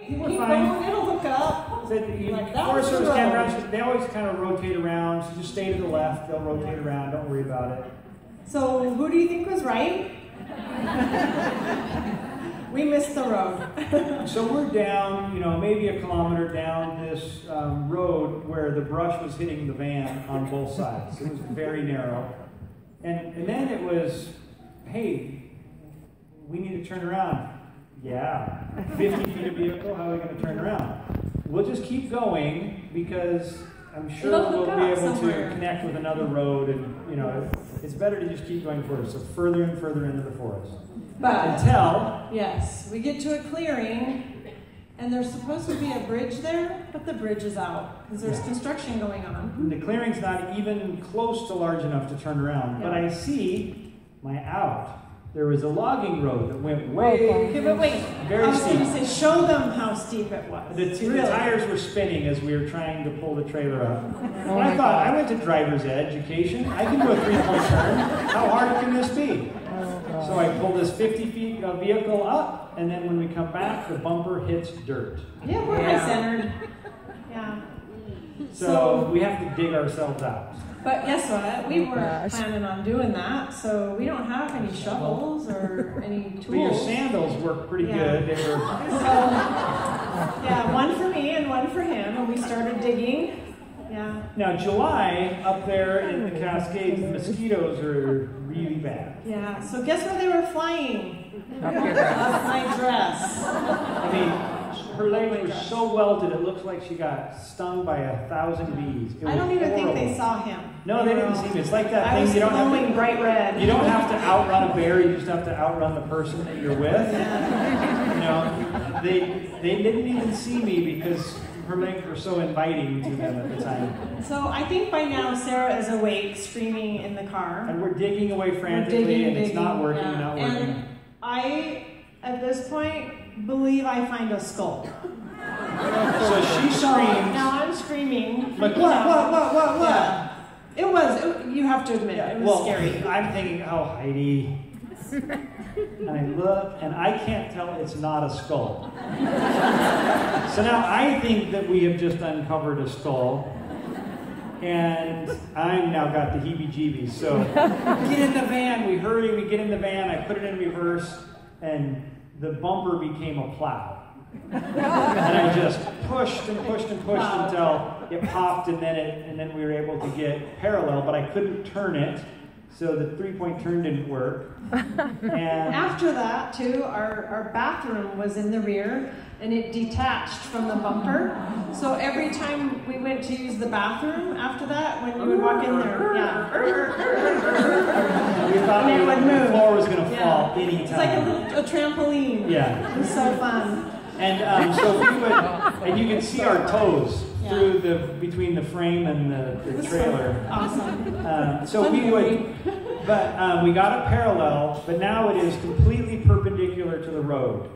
We're keep fine. going, it'll hook up. Forest Service campgrounds, they always kind of rotate around, so just stay to the left, they'll rotate around, don't worry about it. So who do you think was right? We missed the road. So we're down, maybe a kilometer down this road where the brush was hitting the van on both sides. It was very narrow. And then it was, hey, we need to turn around. Yeah, 50 feet of vehicle, how are we going to turn around? We'll just keep going because I'm sure we'll be able to connect with another road, and it's better to just keep going forward. So further and further into the forest. But until yes, we get to a clearing, and there's supposed to be a bridge there, but the bridge is out because there's construction going on. The clearing's not even close to large enough to turn around, but I see my out. There was a logging road that went way, okay, but wait, very steep. I was going to say, show them how steep it was. The tires were spinning as we were trying to pull the trailer up. And I thought, I went to driver's education. I can do a 3-point turn. How hard can this be? So I pulled this 50 feet of vehicle up, and then when we come back, the bumper hits dirt. Yeah, we're high-centered. Yeah. So we have to dig ourselves out. But guess what? We weren't planning on doing that, so we don't have any shovels or any tools. But your sandals work pretty good. They were... yeah, one for me and one for him, and we started digging. Yeah. Now, July, up there in the Cascades, the mosquitoes are really bad. Yeah, so guess where they were flying? Up my dress. I mean, her leg was so welted, it looks like she got stung by 1,000 bees. I don't even think they saw him. No, they didn't see him. It's like that I thing was you don't have to, bright red. You don't have to outrun a bear, you just have to outrun the person that you're with. They didn't even see me because her legs were so inviting to them at the time. So I think by now Sarah is awake, screaming in the car. And we're digging away frantically, and it's not working, not working. And I, at this point, believe I find a skull. So she screams. Now I'm screaming. Like, what? Yeah. It was, you have to admit, it was scary. I'm thinking, oh, Heidi. And I look, and I can't tell it's not a skull. So now I think that we have just uncovered a skull. And I've now got the heebie-jeebies. So get in the van. We hurry, we get in the van. I put it in reverse, and the bumper became a plow. And I just pushed and pushed and pushed until it popped, and then we were able to get parallel, but I couldn't turn it. So the 3-point turn didn't work. And after that, too, our bathroom was in the rear, and it detached from the bumper. So every time we went to use the bathroom after that, when you would walk in there, we thought it would move. The floor was going to fall anytime. It's like a trampoline. Yeah. It was so fun. And so we would, and you can see our toes through between the frame and the trailer. Awesome. So we would, but we got it parallel, but now it is completely perpendicular to the road.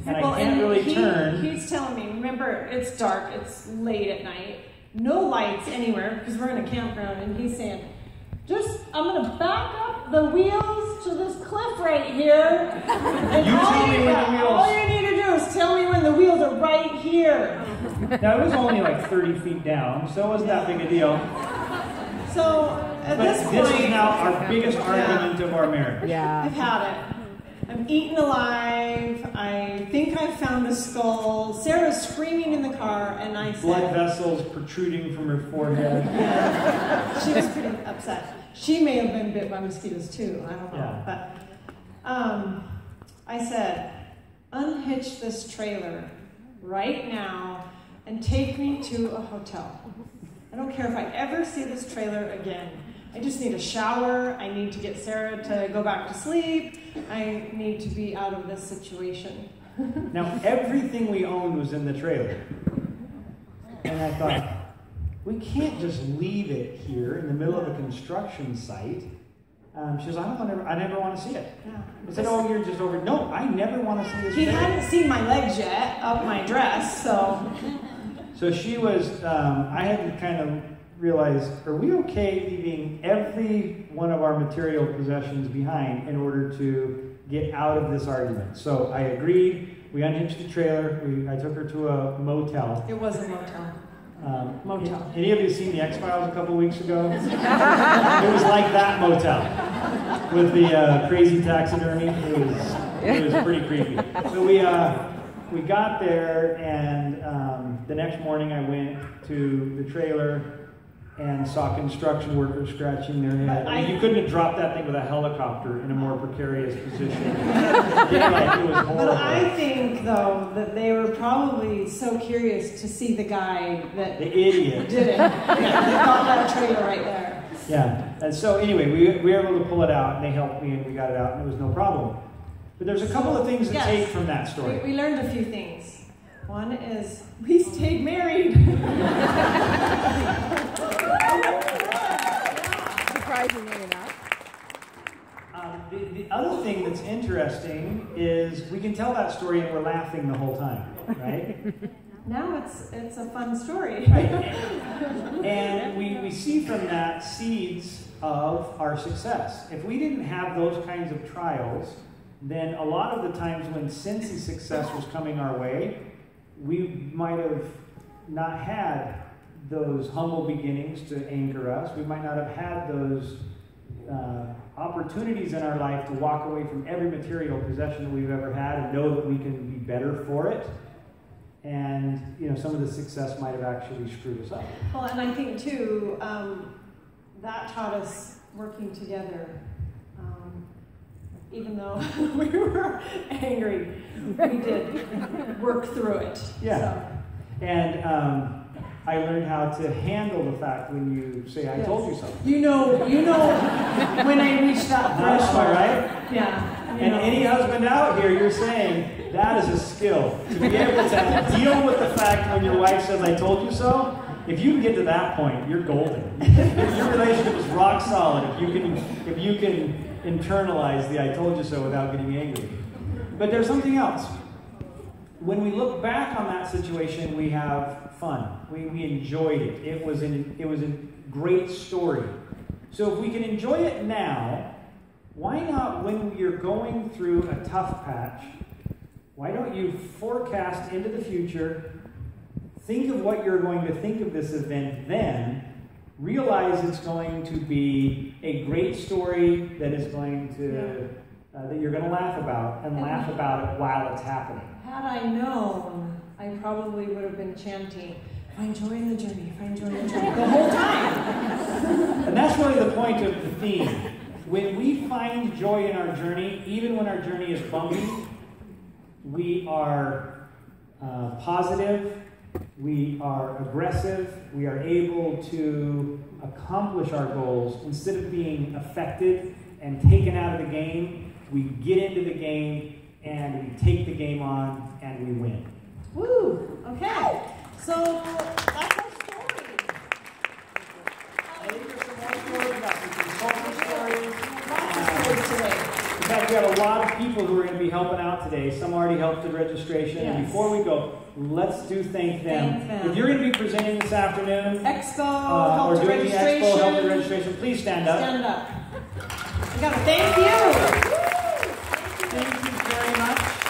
And I can't really turn. He's telling me, remember, it's dark, it's late at night, no lights anywhere because we're in a campground, and he's saying, I'm going to back up the wheels to this cliff right here. And you tell me when the wheels... All you need to do is tell me when the wheels are right here. Now, it was only like 30 feet down, so it wasn't that big a deal. So, at this point... This is now our biggest argument of our marriage. Yeah. I've had it. I'm eaten alive. I think I found a skull. Sarah's screaming in the car, and I said... Blood vessels protruding from her forehead. Yeah. She was pretty upset. She may have been bit by mosquitoes too. I don't know. Yeah. But I said, unhitch this trailer right now and take me to a hotel. I don't care if I ever see this trailer again. I just need a shower. I need to get Sarah to go back to sleep. I need to be out of this situation. Now, everything we owned was in the trailer. And I thought, we can't just leave it here in the middle of a construction site. She goes, I never want to see it. Yeah. I said, oh, you're just over. No, I never want to see this. He hadn't seen my legs yet, up my dress, so. So she was, I had to kind of realize, are we okay leaving every one of our material possessions behind in order to get out of this argument? So I agreed. We unhitched the trailer. I took her to a motel. It was a motel. Motel. Any of you seen the X-Files a couple weeks ago? It was like that motel with the crazy taxidermy. It was pretty creepy. So we got there, and the next morning I went to the trailer and saw construction workers scratching their head. You couldn't have dropped that thing with a helicopter in a more precarious position. It was horrible. But I think, though, that they were probably so curious to see the guy that... The idiot. Did it. Yeah, they got that trailer right there. Yeah, and so anyway, we were able to pull it out, and they helped me, and we got it out, and it was no problem. But there's a couple of things to take from that story. We learned a few things. One is, we stayed married. Surprisingly enough. The other thing that's interesting is we can tell that story and we're laughing the whole time, right? Now it's a fun story. Right. And we see from that seeds of our success. If we didn't have those kinds of trials, then a lot of the times when Cincy success was coming our way, we might have not had those humble beginnings to anchor us. We might not have had those opportunities in our life to walk away from every material possession that we've ever had and know that we can be better for it. And some of the success might have actually screwed us up. Well, and I think too, that taught us working together. Even though we were angry, we did work through it. Yeah. So. And I learned how to handle the fact when you say, I told you so. You know when I reached that threshold. Am I right? Yeah. And any husband out here, you're saying, that is a skill. To be able to deal with the fact when your wife says, I told you so, if you can get to that point, you're golden. Your relationship is rock solid if you can internalize the I told you so without getting angry. But there's something else. When we look back on that situation, we have fun. We enjoyed it. It was a great story. So if we can enjoy it now, why not when you're going through a tough patch, why don't you forecast into the future, think of what you're going to think of this event then, realize it's going to be a great story that is going to that you're going to laugh about, and laugh about it while it's happening. Had I known, I probably would have been chanting, if I enjoy the journey, if I enjoy the journey, the whole time. And that's really the point of the theme. When we find joy in our journey, even when our journey is bumpy, we are positive, we are aggressive, we are able to accomplish our goals. Instead of being affected and taken out of the game, we get into the game and we take the game on and we win. Woo! Okay. So that's our story. I think there's some more stories about some consulting stories. Lots of stories today. In fact, we have a lot of people who are going to be helping out today. Some already helped with registration. Yes. And before we go, let's thank them. Thank them. If you're going to be presenting this afternoon, Expo, or help to doing the registration. Expo, help to registration, please stand up. Stand up. We got to thank you.